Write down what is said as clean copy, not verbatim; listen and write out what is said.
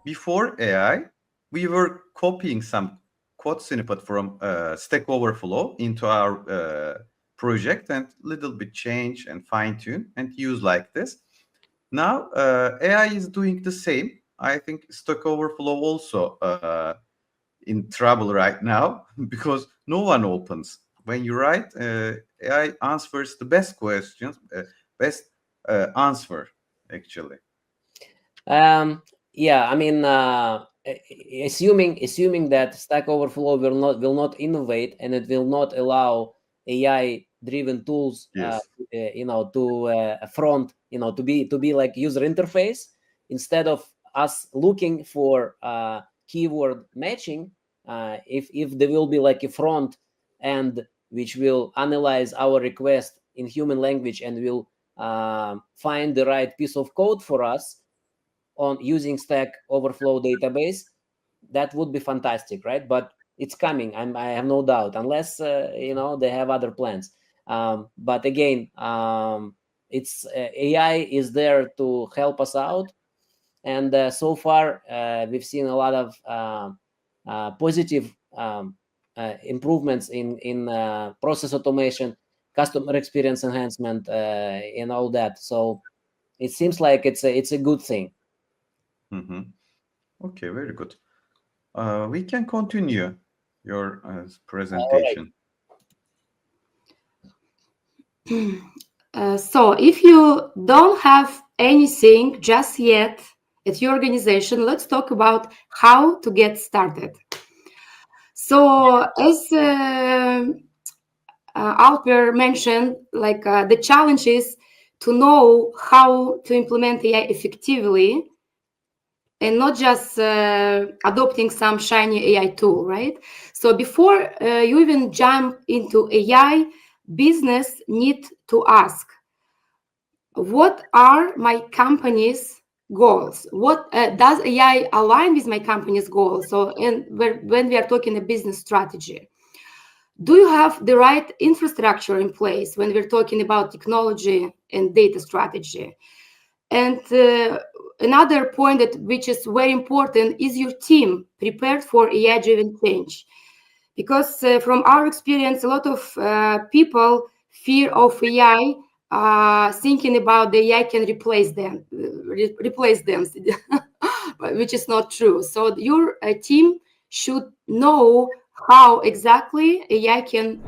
before AI, we were copying some code snippet from Stack Overflow into our project and little bit change and fine tune and use like this. Now AI is doing the same. I think Stack Overflow also in trouble right now because no one opens. When you write, AI answers the best questions, best answer actually. Yeah, I mean, assuming that Stack Overflow will not innovate and it will not allow AI-driven tools, Yes. to front, to be like user interface instead of us looking for keyword matching. If there will be like a front end which will analyze our request in human language and will find the right piece of code for us on using Stack Overflow database, that would be fantastic, right? But it's coming. I have no doubt, unless they have other plans. But again, it's AI is there to help us out, and so far we've seen a lot of positive improvements in process automation, customer experience enhancement, and all that. So it seems like it's a good thing. Mm-hmm. Okay, very good. We can continue your All right. presentation. So if you don't have anything just yet at your organization, let's talk about how to get started. So as Alper mentioned, like the challenge is to know how to implement AI effectively and not just adopting some shiny AI tool, right? So before you even jump into AI, business need to ask, what are my company's goals? What does AI align with my company's goals? So, and when we are talking a business strategy, do you have the right infrastructure in place when we're talking about technology and data strategy? And another point which is very important is your team prepared for AI-driven change? Because from our experience, a lot of people fear of AI, thinking about the AI can replace them, which is not true. So your team should know how exactly AI can